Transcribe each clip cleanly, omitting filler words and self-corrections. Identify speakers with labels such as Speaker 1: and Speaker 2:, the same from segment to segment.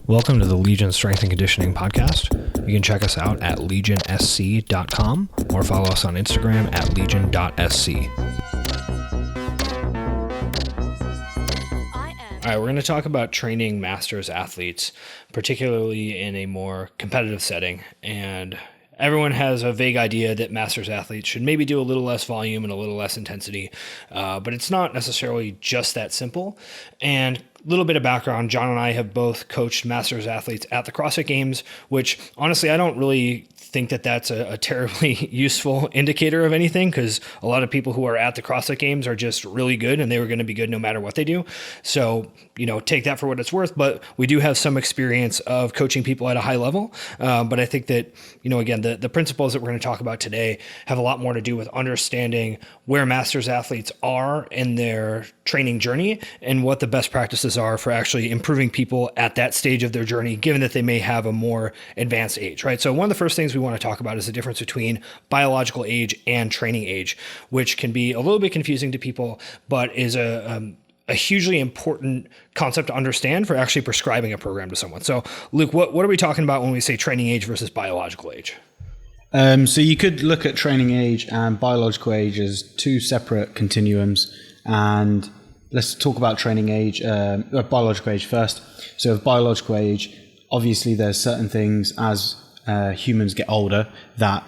Speaker 1: Welcome to the Legion Strength and Conditioning Podcast. You can check us out at legionsc.com or follow us on Instagram at legion.sc. All right, we're going to talk about training masters athletes, particularly in a more competitive setting. And everyone has a vague idea that masters athletes should maybe do a little less volume and a little less intensity, but it's not necessarily just that simple. And a little bit of background, John and I have both coached masters athletes at the CrossFit Games, which honestly, I don't really think that that's a terribly useful indicator of anything, because a lot of people who are at the CrossFit Games are just really good and they were going to be good no matter what they do. So, take that for what it's worth, but we do have some experience of coaching people at a high level. But I think that, again, the principles that we're going to talk about today have a lot more to do with understanding where masters athletes are in their training journey and what the best practices are for actually improving people at that stage of their journey, given that they may have a more advanced age, right? So one of the first things we want to talk about is the difference between biological age and training age, which can be a little bit confusing to people, but is a hugely important concept to understand for actually prescribing a program to someone. So Luke, what are we talking about when we say training age versus biological age?
Speaker 2: So you could look at training age and biological age as two separate continuums, and let's talk about training age, biological age first. So with biological age, obviously there's certain things as humans get older that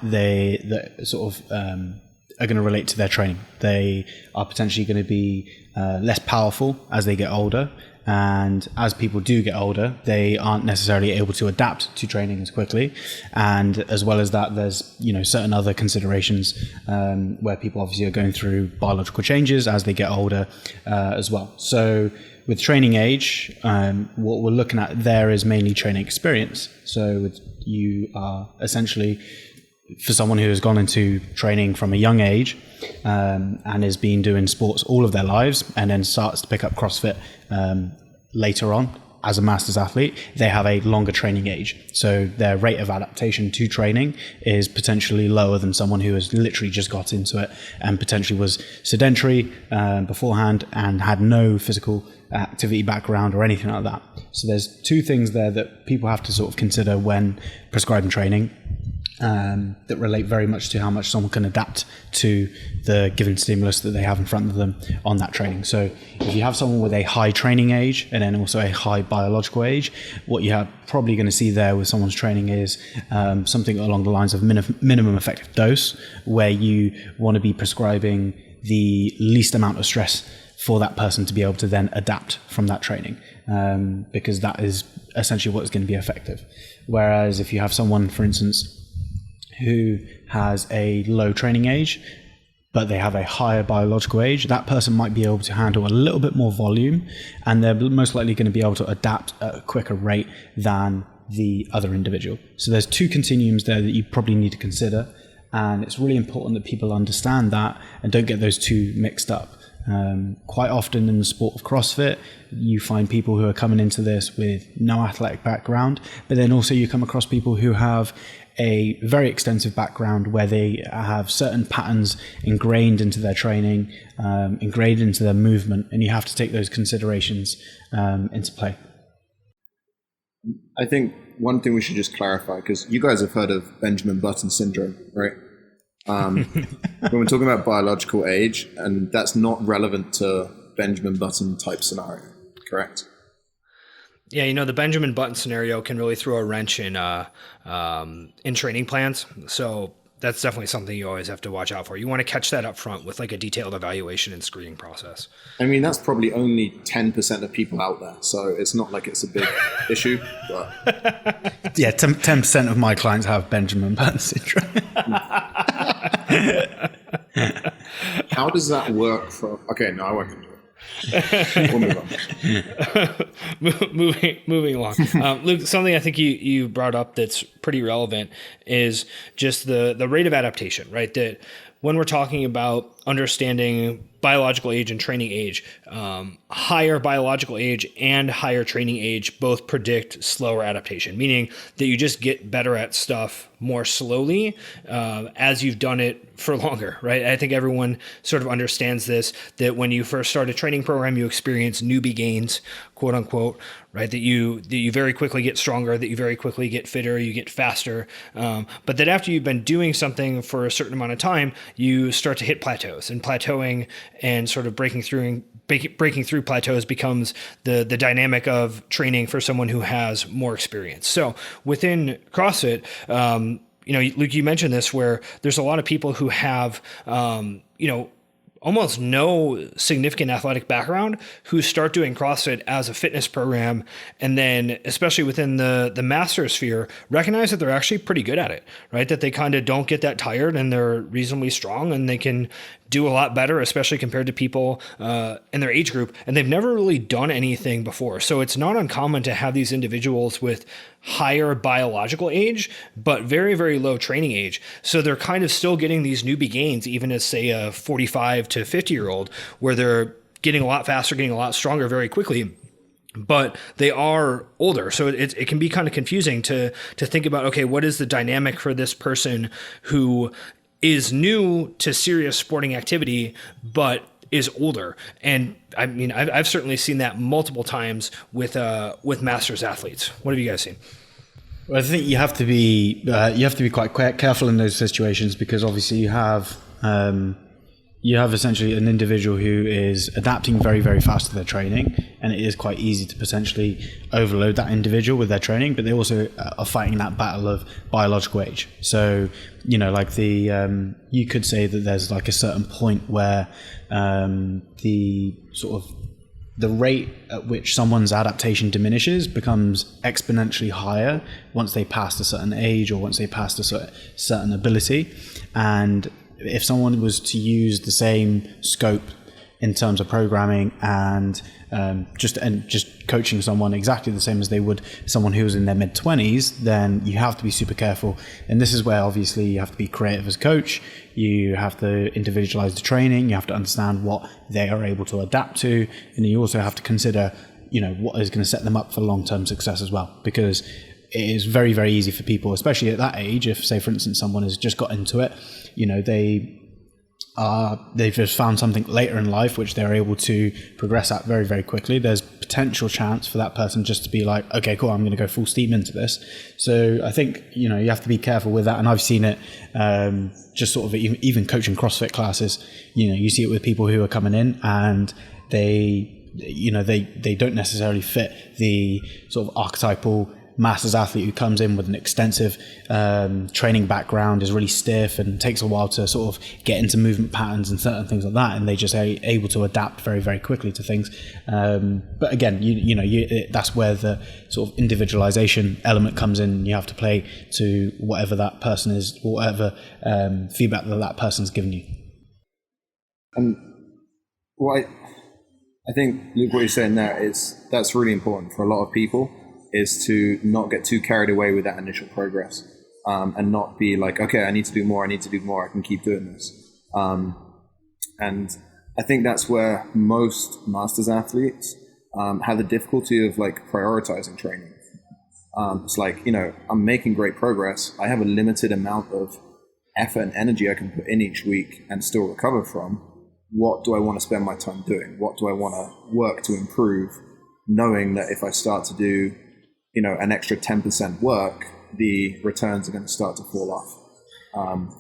Speaker 2: are going to relate to their training. They are potentially going to be less powerful as they get older. And as people do get older, they aren't necessarily able to adapt to training as quickly. And as well as that, there's, certain other considerations where people obviously are going through biological changes as they get older as well. So with training age, what we're looking at there is mainly training experience. So you are essentially, for someone who has gone into training from a young age and has been doing sports all of their lives and then starts to pick up CrossFit later on as a masters athlete, they have a longer training age. So their rate of adaptation to training is potentially lower than someone who has literally just got into it and potentially was sedentary beforehand and had no physical activity background or anything like that. So there's two things there that people have to sort of consider when prescribing training that relate very much to how much someone can adapt to the given stimulus that they have in front of them on that training. So if you have someone with a high training age and then also a high biological age, what you are probably going to see there with someone's training is something along the lines of minimum effective dose, where you want to be prescribing the least amount of stress for that person to be able to then adapt from that training, because that is essentially what is going to be effective. Whereas if you have someone, for instance, who has a low training age, but they have a higher biological age, that person might be able to handle a little bit more volume, and they're most likely going to be able to adapt at a quicker rate than the other individual. So there's two continuums there that you probably need to consider, and it's really important that people understand that and don't get those two mixed up. Quite often in the sport of CrossFit, you find people who are coming into this with no athletic background, but then also you come across people who have a very extensive background where they have certain patterns ingrained into their training, ingrained into their movement, and you have to take those considerations into play.
Speaker 3: I think one thing we should just clarify, because you guys have heard of Benjamin Button syndrome, right? When we're talking about biological age, and that's not relevant to Benjamin Button type scenario, correct?
Speaker 1: Yeah, the Benjamin Button scenario can really throw a wrench in training plans. So that's definitely something you always have to watch out for. You want to catch that up front with like a detailed evaluation and screening process.
Speaker 3: I mean, that's probably only 10% of people out there, so it's not like it's a big issue. But
Speaker 2: yeah, 10% of my clients have Benjamin Button syndrome.
Speaker 3: How does that work for? Okay, no, I won't do it. We'll move on.
Speaker 1: Moving along. Luke, something I think you brought up that's pretty relevant is just the rate of adaptation, right? That when we're talking about understanding biological age and training age, higher biological age and higher training age both predict slower adaptation, meaning that you just get better at stuff more slowly as you've done it for longer, right? I think everyone sort of understands this, that when you first start a training program, you experience newbie gains, quote unquote, right? That you very quickly get stronger, that you very quickly get fitter, you get faster. But that after you've been doing something for a certain amount of time, you start to hit plateaus, and plateauing and sort of breaking through plateaus becomes the dynamic of training for someone who has more experience. So within CrossFit, Luke, you mentioned this, where there's a lot of people who have, almost no significant athletic background who start doing CrossFit as a fitness program, and then especially within the master sphere, recognize that they're actually pretty good at it, right? That they kind of don't get that tired, and they're reasonably strong, and they can do a lot better, especially compared to people in their age group, and they've never really done anything before. So it's not uncommon to have these individuals with higher biological age, but very, very low training age. So they're kind of still getting these newbie gains, even as, say, a 45 to 50-year-old, where they're getting a lot faster, getting a lot stronger very quickly, but they are older. So it can be kind of confusing to think about, okay, what is the dynamic for this person who is new to serious sporting activity, but is older? And I mean, I've certainly seen that multiple times with masters athletes. What have you guys seen?
Speaker 2: Well, I think you have to be quite careful in those situations, because obviously you have essentially an individual who is adapting very, very fast to their training, and it is quite easy to potentially overload that individual with their training, but they also are fighting that battle of biological age. So, you could say that there's like a certain point where the rate at which someone's adaptation diminishes becomes exponentially higher once they pass a certain age, or once they pass a certain ability. And if someone was to use the same scope in terms of programming and just coaching someone exactly the same as they would someone who was in their mid-20s, then you have to be super careful. And this is where obviously you have to be creative as a coach. You have to individualize the training. You have to understand what they are able to adapt to, and you also have to consider, what is going to set them up for long-term success as well. Because it is very, very easy for people, especially at that age, if, say, for instance, someone has just got into it, they've just found something later in life which they're able to progress at very, very quickly. There's potential chance for that person just to be like, okay, cool, I'm going to go full steam into this. So I think, you have to be careful with that. And I've seen it just sort of even coaching CrossFit classes. You see it with people who are coming in and they don't necessarily fit the sort of archetypal masters athlete who comes in with an extensive training background, is really stiff and takes a while to sort of get into movement patterns and certain things like that, and they just are able to adapt very, very quickly to things. But again, that's where the sort of individualization element comes in. You have to play to whatever that person is, or whatever feedback that person's given you.
Speaker 3: I think, Luke, what you're saying there that's really important for a lot of people, is to not get too carried away with that initial progress, and not be like, okay, I need to do more, I can keep doing this. And I think that's where most masters athletes have the difficulty of like prioritizing training. It's like, I'm making great progress. I have a limited amount of effort and energy I can put in each week and still recover from. What do I want to spend my time doing? What do I want to work to improve? Knowing that if I start to do an extra 10% work, the returns are going to start to fall off.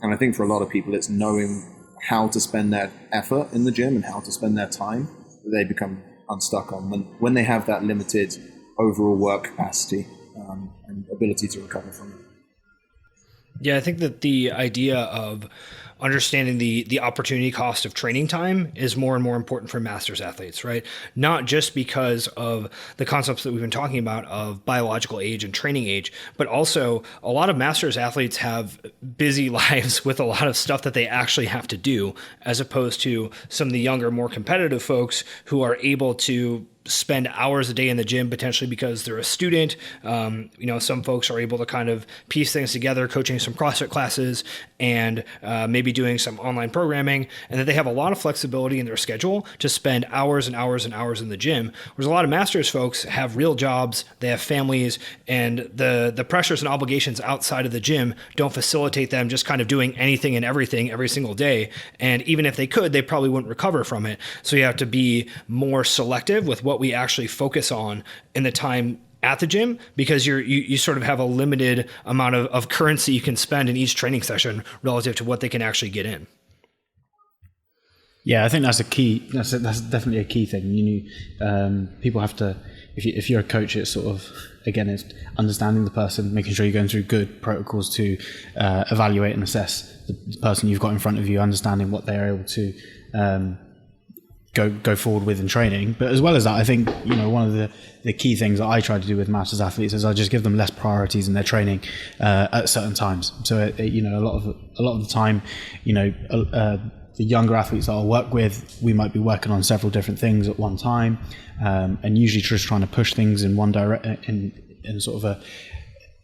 Speaker 3: And I think for a lot of people, it's knowing how to spend their effort in the gym and how to spend their time that they become unstuck on when they have that limited overall work capacity and ability to recover from it.
Speaker 1: Yeah, I think that the idea of understanding the opportunity cost of training time is more and more important for masters athletes, right? Not just because of the concepts that we've been talking about of biological age and training age, but also a lot of masters athletes have busy lives with a lot of stuff that they actually have to do, as opposed to some of the younger, more competitive folks who are able to spend hours a day in the gym, potentially because they're a student. Some folks are able to kind of piece things together, coaching some CrossFit classes and maybe doing some online programming, and that they have a lot of flexibility in their schedule to spend hours and hours and hours in the gym. Whereas a lot of masters folks have real jobs, they have families, and the pressures and obligations outside of the gym don't facilitate them just kind of doing anything and everything every single day. And even if they could, they probably wouldn't recover from it. So you have to be more selective with what we actually focus on in the time at the gym, because you sort of have a limited amount of currency you can spend in each training session relative to what they can actually get in.
Speaker 2: Yeah, I think that's a key. That's definitely a key thing. People have to. If you're a coach, it's sort of, again, it's understanding the person, making sure you're going through good protocols to evaluate and assess the person you've got in front of you, understanding what they're able to go forward with in training. But as well as that, I think one of the key things that I try to do with masters athletes is I just give them less priorities in their training at certain times. So a lot of the time, the younger athletes that I'll work with, we might be working on several different things at one time, and usually just trying to push things in one in sort of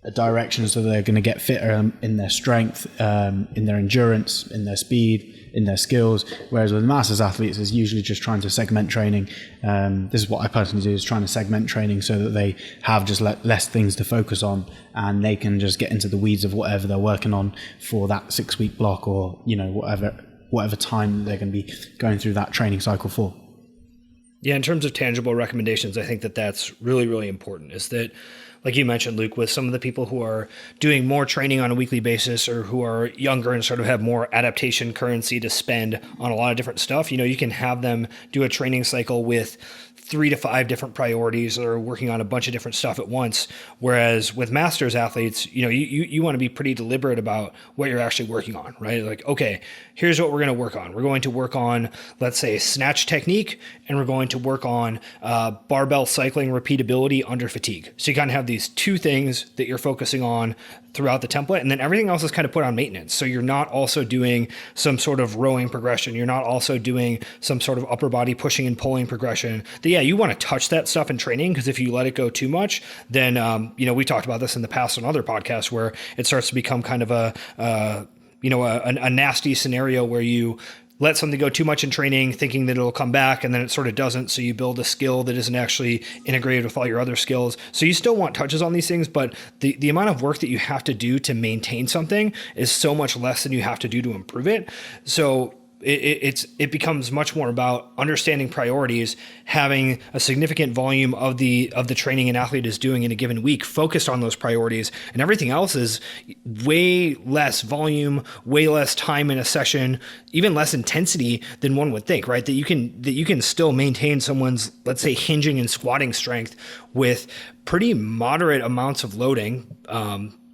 Speaker 2: a direction, so they're going to get fitter in their strength, in their endurance, in their speed, in their skills. Whereas with masters athletes, it's usually just trying to segment training. This is what I personally do, is trying to segment training so that they have just less things to focus on, and they can just get into the weeds of whatever they're working on for that 6-week block, or whatever time they're going to be going through that training cycle for.
Speaker 1: Yeah, in terms of tangible recommendations, I think that that's really, really important, is that, like you mentioned, Luke, with some of the people who are doing more training on a weekly basis, or who are younger and sort of have more adaptation currency to spend on a lot of different stuff, you can have them do a training cycle with 3 to 5 different priorities, or working on a bunch of different stuff at once. Whereas with masters athletes, you want to be pretty deliberate about what you're actually working on, right? Like, okay, here's what we're going to work on. We're going to work on, let's say, snatch technique, and we're going to work on barbell cycling repeatability under fatigue. So you kind of have these 2 things that you're focusing on throughout the template, and then everything else is kind of put on maintenance. So you're not also doing some sort of rowing progression. You're not also doing some sort of upper body pushing and pulling progression. You want to touch that stuff in training, because if you let it go too much, then, we talked about this in the past on other podcasts, where it starts to become kind of a nasty scenario where you let something go too much in training, thinking that it'll come back, and then it sort of doesn't. So you build a skill that isn't actually integrated with all your other skills. So you still want touches on these things, but the amount of work that you have to do to maintain something is so much less than you have to do to improve it. So it becomes much more about understanding priorities, having a significant volume of the training an athlete is doing in a given week focused on those priorities, and everything else is way less volume, way less time in a session, even less intensity than one would think, right? That you can still maintain someone's, let's say, hinging and squatting strength with pretty moderate amounts of loading.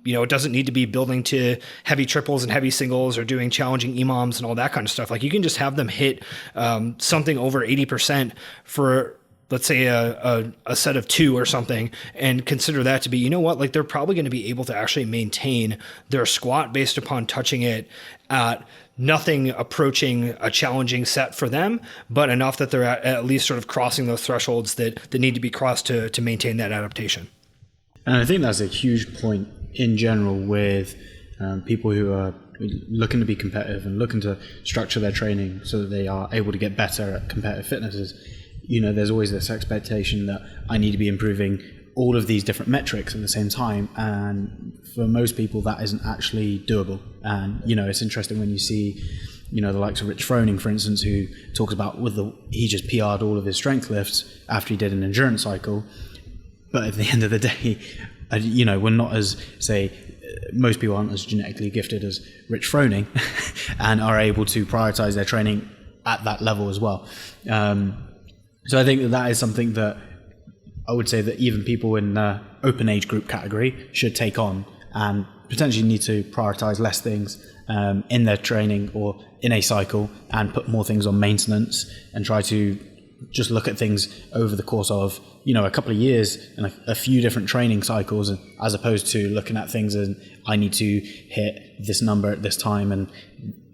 Speaker 1: It doesn't need to be building to heavy triples and heavy singles or doing challenging EMOMs and all that kind of stuff. Like, you can just have them hit something over 80% for, let's say, a set of 2 or something, and consider that to be, like, they're probably going to be able to actually maintain their squat based upon touching it at nothing approaching a challenging set for them, but enough that they're at least sort of crossing those thresholds that need to be crossed to maintain that adaptation.
Speaker 2: And I think that's a huge point in general with people who are looking to be competitive and looking to structure their training so that they are able to get better at competitive fitnesses. There's always this expectation that I need to be improving all of these different metrics at the same time, and for most people that isn't actually doable. And it's interesting when you see the likes of Rich Froning, for instance, who talks about he just PR'd all of his strength lifts after he did an endurance cycle. But at the end of the day, we're not as, say, most people aren't as genetically gifted as Rich Froning and are able to prioritize their training at that level as well. So I think that is something that I would say that even people in the open age group category should take on, and potentially need to prioritize less things in their training or in a cycle, and put more things on maintenance, and try to just look at things over the course of a couple of years and a few different training cycles, as opposed to looking at things and I need to hit this number at this time and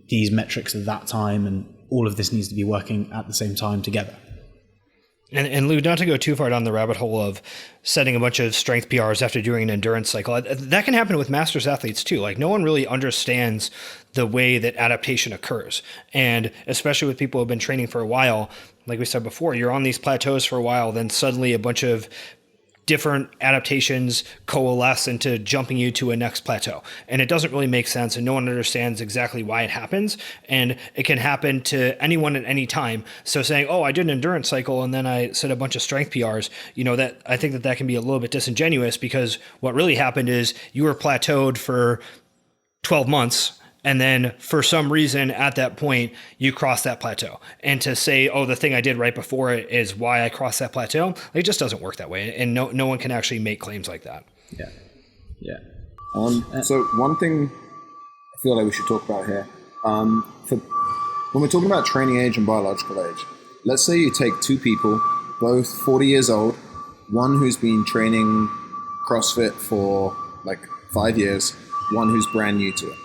Speaker 2: these metrics at that time, and all of this needs to be working at the same time together.
Speaker 1: And Lou, not to go too far down the rabbit hole of setting a bunch of strength PRs after doing an endurance cycle, that can happen with masters athletes too. Like no one really understands the way that adaptation occurs. And especially with people who have been training for a while, like we said before, you're on these plateaus for a while, then suddenly a bunch of different adaptations coalesce into jumping you to a next plateau. And it doesn't really make sense, and no one understands exactly why it happens. And it can happen to anyone at any time. So saying, oh, I did an endurance cycle and then I set a bunch of strength PRs, that I think that can be a little bit disingenuous, because what really happened is you were plateaued for 12 months. And then for some reason at that point, you cross that plateau. And to say, oh, the thing I did right before it is why I crossed that plateau, it just doesn't work that way. And no one can actually make claims like that.
Speaker 2: Yeah. Yeah.
Speaker 3: So one thing I feel like we should talk about here, when we're talking about training age and biological age, let's say you take two people, both 40 years old, one who's been training CrossFit for like 5 years, one who's brand new to it.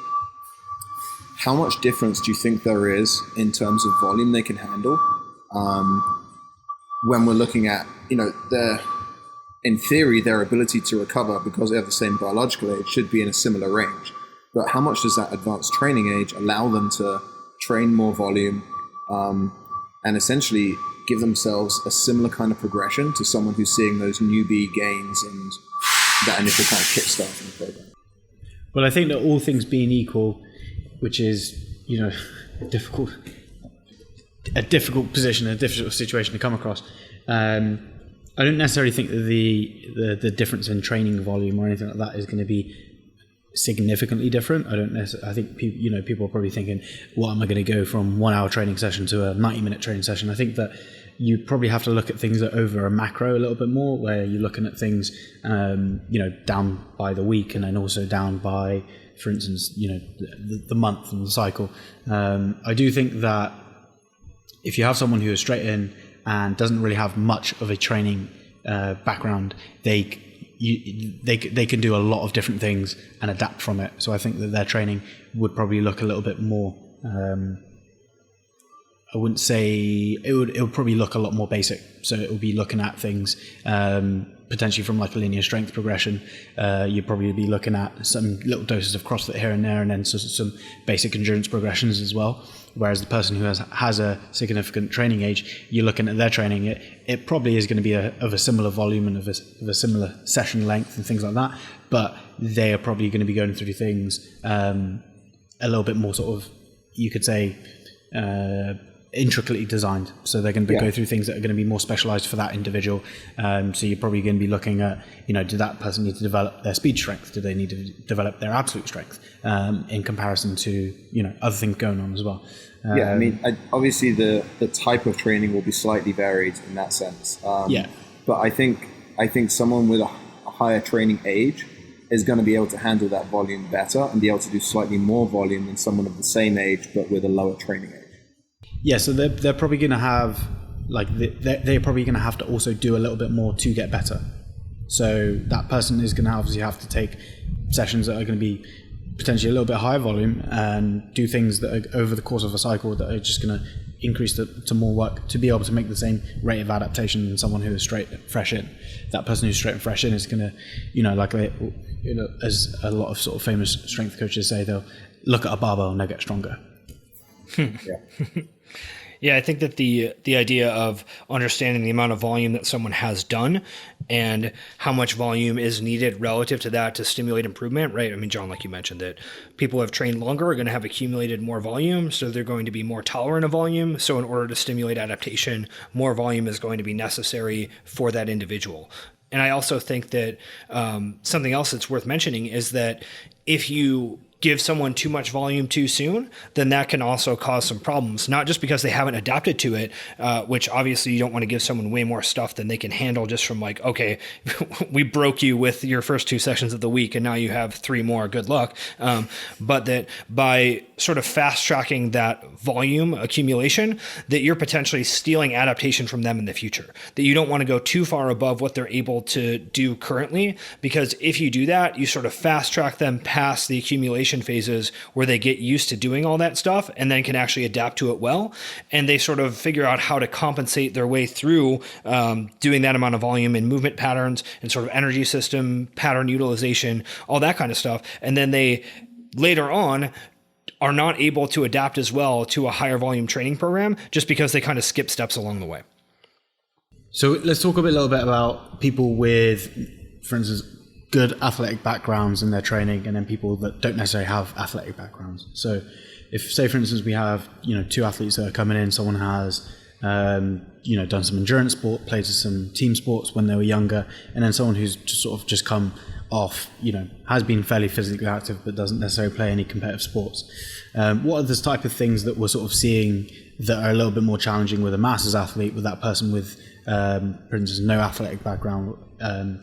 Speaker 3: How much difference do you think there is in terms of volume they can handle when we're looking at, in theory, their ability to recover because they have the same biological age should be in a similar range. But how much does that advanced training age allow them to train more volume and essentially give themselves a similar kind of progression to someone who's seeing those newbie gains and that initial kind of kickstart in the program?
Speaker 2: Well, I think that all things being equal, which is, a difficult position, a difficult situation to come across. I don't necessarily think that the difference in training volume or anything like that is going to be significantly different. I think people are probably thinking, what am I going to go from 1 hour training session to a 90-minute training session? I think that you probably have to look at things over a macro a little bit more, where you're looking at things, down by the week, and then also down by, for instance, the month and the cycle. I do think that if you have someone who is straight in and doesn't really have much of a training background, they can do a lot of different things and adapt from it. So I think that their training would probably look a little bit more. I wouldn't say it would probably look a lot more basic. So it would be looking at things potentially from like a linear strength progression. You'd probably be looking at some little doses of CrossFit here and there, and then some basic endurance progressions as well. Whereas the person who has a significant training age, you're looking at their training, it probably is going to be of a similar volume and of a similar session length and things like that. But they are probably going to be going through things a little bit more sort of, you could say, intricately designed. So they're going to go through things that are going to be more specialized for that individual. So you're probably going to be looking at, did that person need to develop their speed strength? Do they need to develop their absolute strength in comparison to, other things going on as well?
Speaker 3: Obviously the type of training will be slightly varied in that sense. But I think someone with a higher training age is going to be able to handle that volume better and be able to do slightly more volume than someone of the same age but with a lower training age.
Speaker 2: Yeah, so they're probably going to have, they're probably going to have to also do a little bit more to get better. So that person is going to obviously have to take sessions that are going to be potentially a little bit higher volume and do things that are over the course of a cycle that are just going to increase to more work to be able to make the same rate of adaptation than someone who is fresh in. That person who's straight and fresh in is going to, as a lot of sort of famous strength coaches say, they'll look at a barbell and they'll get stronger.
Speaker 1: Yeah, I think that the idea of understanding the amount of volume that someone has done and how much volume is needed relative to that to stimulate improvement, right? I mean, John, like you mentioned, that people who have trained longer are going to have accumulated more volume, so they're going to be more tolerant of volume. So in order to stimulate adaptation, more volume is going to be necessary for that individual. And I also think that something else that's worth mentioning is that if you give someone too much volume too soon, then that can also cause some problems, not just because they haven't adapted to it, which obviously you don't want to give someone way more stuff than they can handle just from like, okay, we broke you with your first 2 sessions of the week and now you have 3 more, good luck. But that by sort of fast tracking that volume accumulation, that you're potentially stealing adaptation from them in the future, that you don't want to go too far above what they're able to do currently, because if you do that, you sort of fast track them past the accumulation transition phases where they get used to doing all that stuff and then can actually adapt to it well. And they sort of figure out how to compensate their way through doing that amount of volume and movement patterns and sort of energy system, pattern utilization, all that kind of stuff. And then they later on are not able to adapt as well to a higher volume training program just because they kind of skip steps along the way.
Speaker 2: So let's talk a little bit about people with, for instance, good athletic backgrounds in their training, and then people that don't necessarily have athletic backgrounds. So if, say, for instance, we have, two athletes that are coming in, someone has, done some endurance sport, played some team sports when they were younger, and then someone who's just come off, has been fairly physically active but doesn't necessarily play any competitive sports. What are the type of things that we're sort of seeing that are a little bit more challenging with a masters athlete, with that person with, for instance, no athletic background,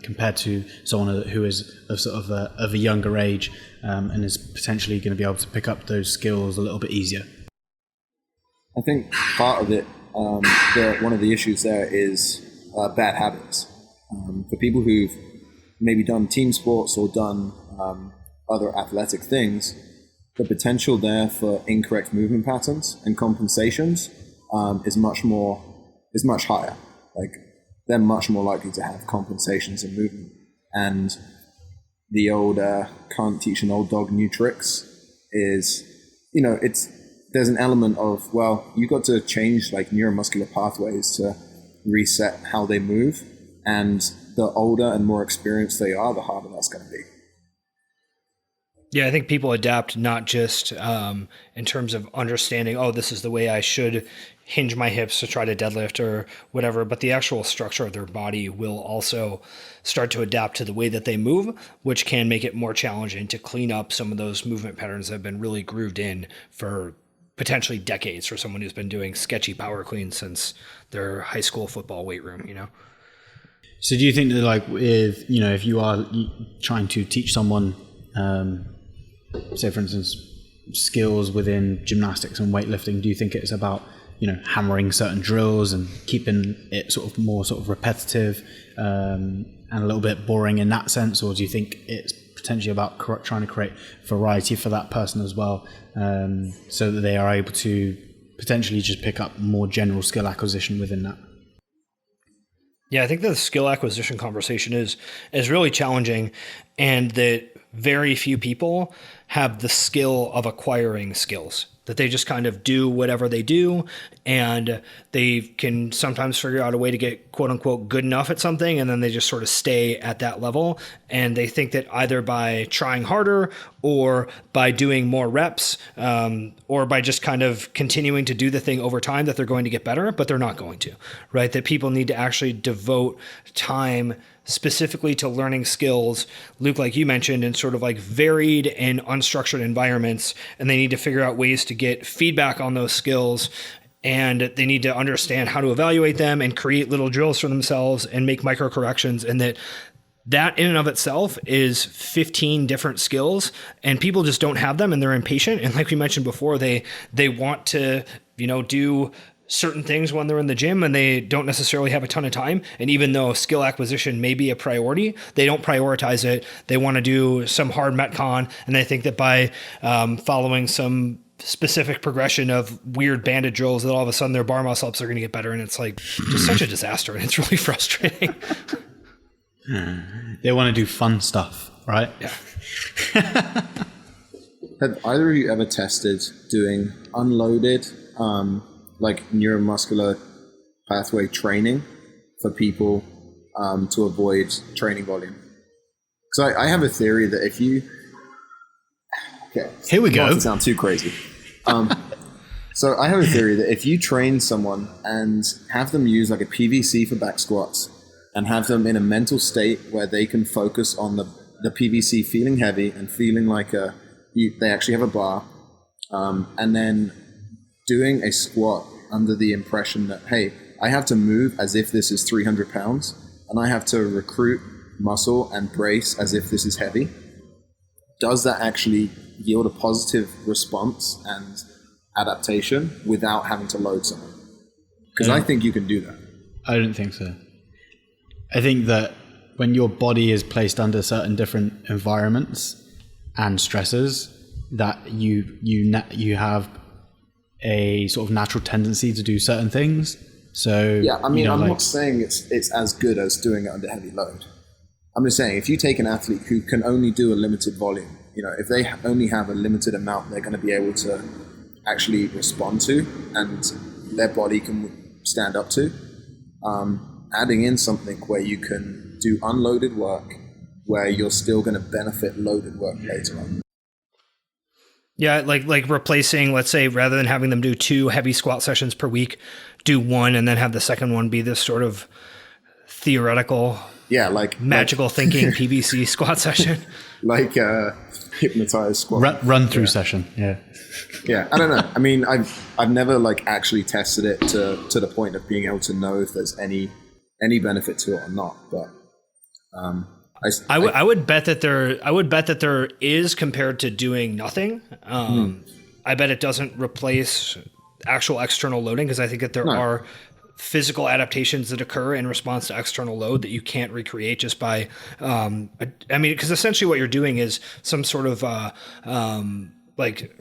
Speaker 2: compared to someone who is of a younger age, and is potentially going to be able to pick up those skills a little bit easier?
Speaker 3: I think part of it, one of the issues there is bad habits. For people who've maybe done team sports or done other athletic things, the potential there for incorrect movement patterns and compensations is much higher. Like, they're much more likely to have compensations in movement. And the old can't teach an old dog new tricks is, there's an element of, well, you've got to change like neuromuscular pathways to reset how they move. And the older and more experienced they are, the harder that's going to be.
Speaker 1: Yeah, I think people adapt not just in terms of understanding, oh, this is the way I should hinge my hips to try to deadlift or whatever, but the actual structure of their body will also start to adapt to the way that they move, which can make it more challenging to clean up some of those movement patterns that have been really grooved in for potentially decades for someone who's been doing sketchy power cleans since their high school football weight room,
Speaker 2: So do you think that, like, if you are trying to teach someone, say, for instance, skills within gymnastics and weightlifting, do you think it's about, hammering certain drills and keeping it sort of more repetitive and a little bit boring in that sense? Or do you think it's potentially about trying to create variety for that person as well, so that they are able to potentially just pick up more general skill acquisition within that?
Speaker 1: Yeah, I think the skill acquisition conversation is really challenging, and that very few people have the skill of acquiring skills, that they just kind of do whatever they do, and they can sometimes figure out a way to get quote unquote good enough at something, and then they just sort of stay at that level. And they think that either by trying harder or by doing more reps, or by just kind of continuing to do the thing over time, that they're going to get better, but they're not going to, right? That people need to actually devote time specifically to learning skills, Luke, like you mentioned, in sort of like varied and unstructured environments, and they need to figure out ways to get feedback on those skills, and they need to understand how to evaluate them and create little drills for themselves and make micro corrections. And that in and of itself is 15 different skills, and people just don't have them, and they're impatient. And like we mentioned before, they want to, do certain things when they're in the gym, and they don't necessarily have a ton of time. And even though skill acquisition may be a priority, they don't prioritize it. They want to do some hard Metcon, and they think that by following some specific progression of weird banded drills, that all of a sudden their bar muscle ups are going to get better. And it's like just such a disaster, and it's really frustrating.
Speaker 2: They want to do fun stuff, right?
Speaker 1: Yeah.
Speaker 3: Have either of you ever tested doing unloaded neuromuscular pathway training for people to avoid training volume? Because I have a theory that if you... Okay.
Speaker 2: Here we go.
Speaker 3: Not to sound too crazy. So I have a theory that if you train someone and have them use like a PVC for back squats and have them in a mental state where they can focus on the PVC feeling heavy and feeling like they actually have a bar, and then doing a squat under the impression that, hey, I have to move as if this is 300 pounds, and I have to recruit muscle and brace as if this is heavy. Does that actually yield a positive response and adaptation without having to load someone? Because I think you can do that.
Speaker 2: I don't think so. I think that when your body is placed under certain different environments and stresses, that you have a sort of natural tendency to do certain things. So
Speaker 3: yeah, I mean,
Speaker 2: you know,
Speaker 3: I'm
Speaker 2: like,
Speaker 3: not saying it's as good as doing it under heavy load. I'm just saying, if you take an athlete who can only do a limited volume, you know, if they only have a limited amount they're going to be able to actually respond to and their body can stand up to, adding in something where you can do unloaded work where you're still going to benefit loaded work later on.
Speaker 1: Yeah, like replacing, let's say, rather than having them do 2 heavy squat sessions per week, do 1 and then have the second one be this sort of theoretical, magical thinking PVC squat session.
Speaker 3: Like hypnotized squat.
Speaker 2: run through session. Yeah.
Speaker 3: Yeah, I don't know. I mean, I've never like actually tested it to the point of being able to know if there's any benefit to it or not. But
Speaker 1: I would bet that there is compared to doing nothing. I bet it doesn't replace actual external loading, because I think that there are physical adaptations that occur in response to external load that you can't recreate just by, I mean, because essentially what you're doing is some sort of like,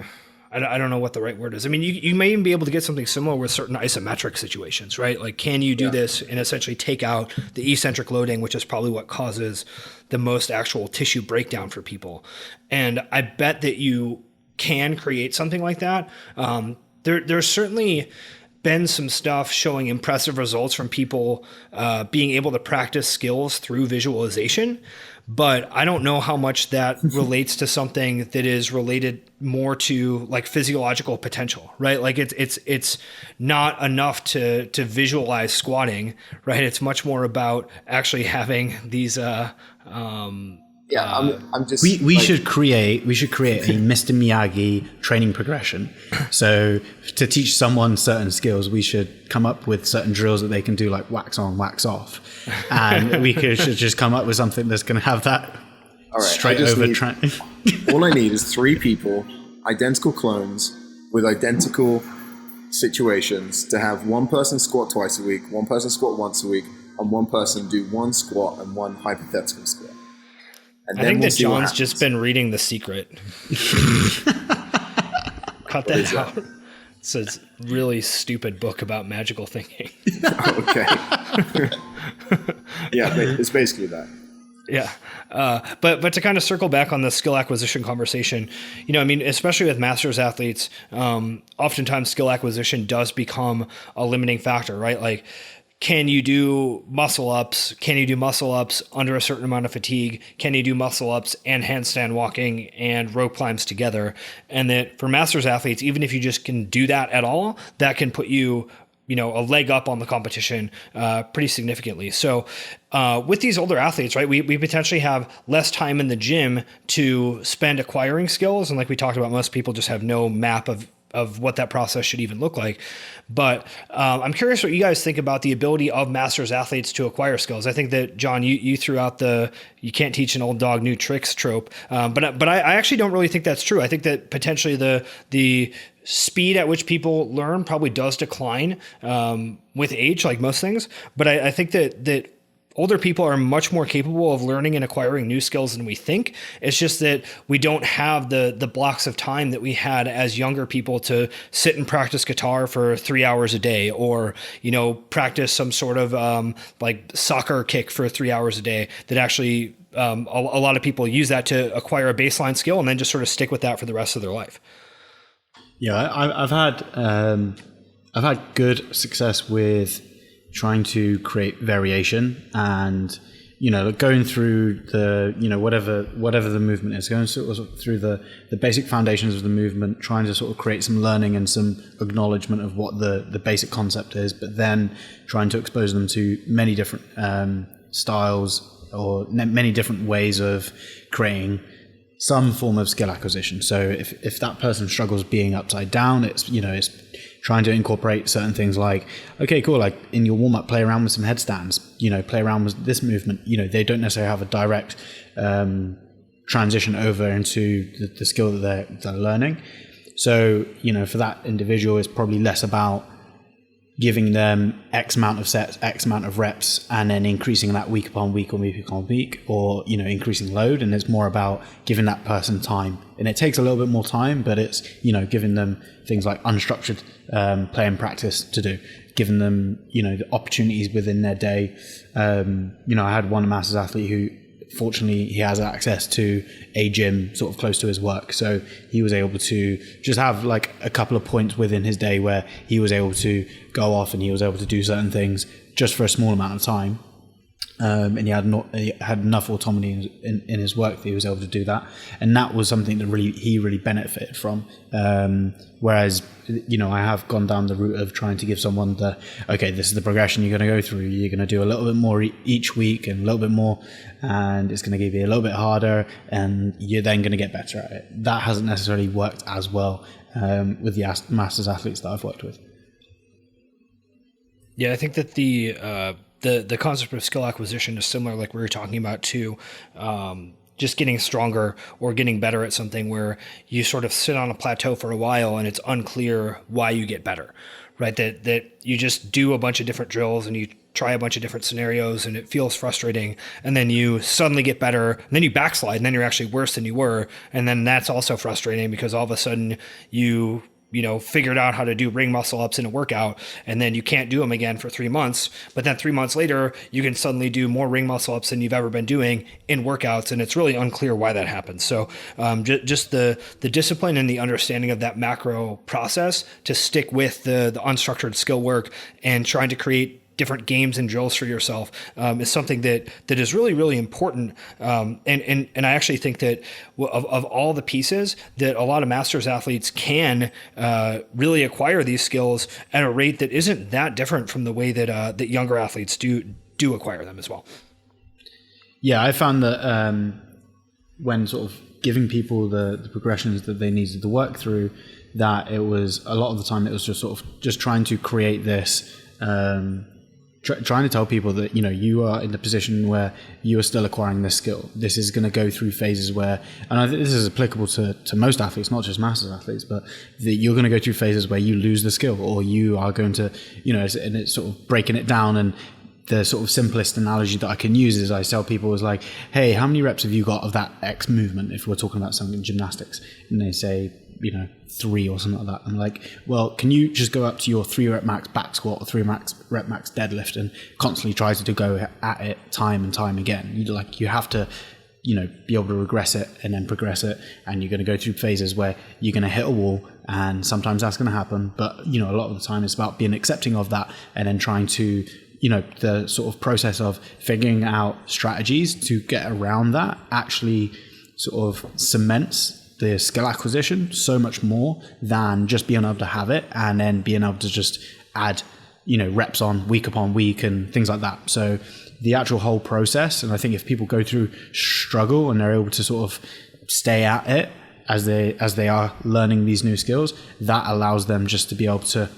Speaker 1: I don't know what the right word is. I mean, you may even be able to get something similar with certain isometric situations, right? Like, can you do this and essentially take out the eccentric loading, which is probably what causes the most actual tissue breakdown for people. And I bet that you can create something like that. There's certainly been some stuff showing impressive results from people being able to practice skills through visualization. But I don't know how much that relates to something that is related more to like physiological potential, right? Like it's not enough to visualize squatting, right? It's much more about actually having these.
Speaker 3: I'm just.
Speaker 2: We should create a Mr. Miyagi training progression. So to teach someone certain skills, we should come up with certain drills that they can do, like wax on, wax off, and should just come up with something that's going to have that straight over.
Speaker 3: All I need is 3 people, identical clones with identical situations, to have one person squat twice a week, one person squat once a week, and one person do 1 squat and 1 hypothetical squat.
Speaker 1: I think that John's just been reading The Secret. Cut that out. It's a really stupid book about magical thinking.
Speaker 3: Okay. Yeah, it's basically that.
Speaker 1: Yeah. But to kind of circle back on the skill acquisition conversation, you know, I mean, especially with masters athletes, oftentimes skill acquisition does become a limiting factor, right? Like, can you do muscle ups? Can you do muscle ups under a certain amount of fatigue? Can you do muscle ups and handstand walking and rope climbs together? And that for masters athletes, even if you just can do that at all, that can put you, you know, a leg up on the competition pretty significantly. So with these older athletes, right, we potentially have less time in the gym to spend acquiring skills. And like we talked about, most people just have no map of what that process should even look like. But I'm curious what you guys think about the ability of masters athletes to acquire skills. I think that, John, you threw out the "you can't teach an old dog new tricks" trope, but I actually don't really think that's true. I think that potentially the speed at which people learn probably does decline with age, like most things. But I think that older people are much more capable of learning and acquiring new skills than we think. It's just that we don't have the blocks of time that we had as younger people to sit and practice guitar for 3 hours a day, or, you know, practice some sort of like soccer kick for 3 hours a day. That actually a lot of people use that to acquire a baseline skill and then just sort of stick with that for the rest of their life.
Speaker 2: Yeah, I've had good success with trying to create variation, and, you know, going through the, you know, whatever the movement is, going sort of through the basic foundations of the movement, trying to sort of create some learning and some acknowledgement of what the basic concept is, but then trying to expose them to many different styles or many different ways of creating some form of skill acquisition. So if that person struggles being upside down, it's trying to incorporate certain things like, okay, cool, like in your warm-up, play around with some headstands, you know, play around with this movement. You know, they don't necessarily have a direct transition over into the skill that they're learning. So, you know, for that individual, it's probably less about giving them X amount of sets, X amount of reps, and then increasing that week upon week or week upon week, or, you know, increasing load. And it's more about giving that person time. And it takes a little bit more time, but it's, you know, giving them things like unstructured play and practice to do, giving them, you know, the opportunities within their day. You know, I had one Masters athlete who, fortunately, he has access to a gym sort of close to his work. So he was able to just have like a couple of points within his day where he was able to go off and he was able to do certain things just for a small amount of time. And he had enough autonomy in his work that he was able to do that. And that was something that he really benefited from. Whereas, you know, I have gone down the route of trying to give someone okay, this is the progression you're going to go through. You're going to do a little bit more each week and a little bit more, and it's going to give you a little bit harder, and you're then going to get better at it. That hasn't necessarily worked as well with the Masters athletes that I've worked with.
Speaker 1: Yeah, I think that the concept of skill acquisition is similar, like we were talking about, to just getting stronger or getting better at something, where you sort of sit on a plateau for a while and it's unclear why you get better, right? That you just do a bunch of different drills and you try a bunch of different scenarios and it feels frustrating, and then you suddenly get better, and then you backslide, and then you're actually worse than you were, and then that's also frustrating because all of a sudden you figured out how to do ring muscle ups in a workout, and then you can't do them again for 3 months. But then 3 months later, you can suddenly do more ring muscle ups than you've ever been doing in workouts. And it's really unclear why that happens. So just the discipline and the understanding of that macro process to stick with the unstructured skill work and trying to create different games and drills for yourself is something that is really, really important. And I actually think that of all the pieces, that a lot of Masters athletes can really acquire these skills at a rate that isn't that different from the way that younger athletes do acquire them as well.
Speaker 2: Yeah, I found that when sort of giving people the progressions that they needed to work through, that it was a lot of the time it was just sort of just trying to create this trying to tell people that, you know, you are in the position where you are still acquiring this skill. This is going to go through phases where, and I think this is applicable to most athletes, not just Masters athletes, but that you're going to go through phases where you lose the skill, or you are going to, you know, and it's sort of breaking it down. And the sort of simplest analogy that I can use is I tell people is like, hey, how many reps have you got of that X movement, if we're talking about something in gymnastics? And they say, you know, 3 or something like that. I'm like, well, can you just go up to your 3 rep max back squat or 3 rep max deadlift and constantly try to go at it time and time again? You have to, you know, be able to regress it and then progress it. And you're going to go through phases where you're going to hit a wall, and sometimes that's going to happen. But, you know, a lot of the time it's about being accepting of that and then trying to, you know, the sort of process of figuring out strategies to get around that actually sort of cements the skill acquisition so much more than just being able to have it and then being able to just add, you know, reps on week upon week and things like that. So the actual whole process, and I think if people go through struggle and they're able to sort of stay at it as they are learning these new skills, that allows them just to be able to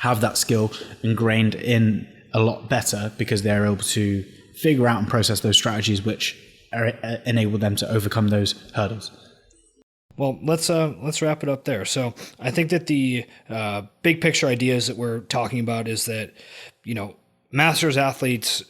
Speaker 2: have that skill ingrained in a lot better, because they're able to figure out and process those strategies which enable them to overcome those hurdles.
Speaker 1: Well, let's wrap it up there. So I think that the big picture ideas that we're talking about is that, you know, Masters athletes,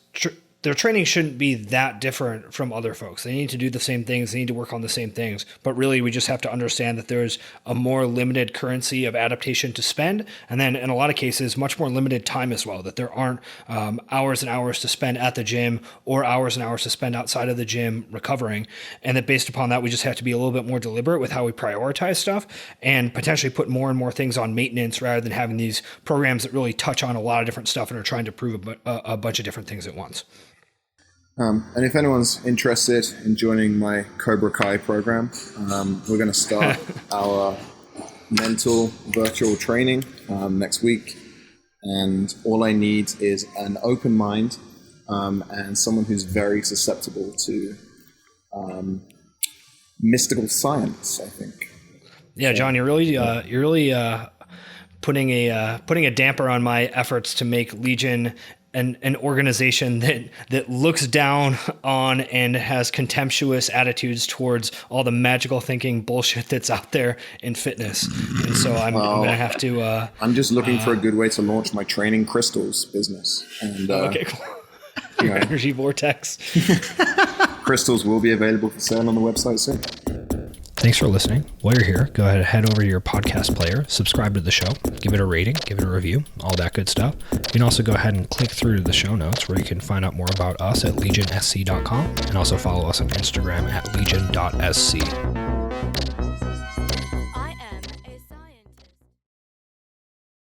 Speaker 1: their training shouldn't be that different from other folks. They need to do the same things. They need to work on the same things. But really, we just have to understand that there's a more limited currency of adaptation to spend. And then in a lot of cases, much more limited time as well, that there aren't hours and hours to spend at the gym or hours and hours to spend outside of the gym recovering. And that based upon that, we just have to be a little bit more deliberate with how we prioritize stuff and potentially put more and more things on maintenance rather than having these programs that really touch on a lot of different stuff and are trying to prove a bunch of different things at once.
Speaker 3: And if anyone's interested in joining my Cobra Kai program, we're going to start our mental virtual training next week. And all I need is an open mind and someone who's very susceptible to mystical science, I think.
Speaker 1: Yeah, John, you're really putting a damper on my efforts to make Legion an organization that looks down on and has contemptuous attitudes towards all the magical thinking bullshit that's out there in fitness. And so I'm going to have to...
Speaker 3: I'm just looking for a good way to launch my training crystals business. And
Speaker 1: okay, cool. Energy Vortex.
Speaker 3: Crystals will be available for sale on the website soon.
Speaker 1: Thanks for listening. While you're here, go ahead and head over to your podcast player, subscribe to the show, give it a rating, give it a review, all that good stuff. You can also go ahead and click through to the show notes where you can find out more about us at legionsc.com and also follow us on Instagram at legion.sc.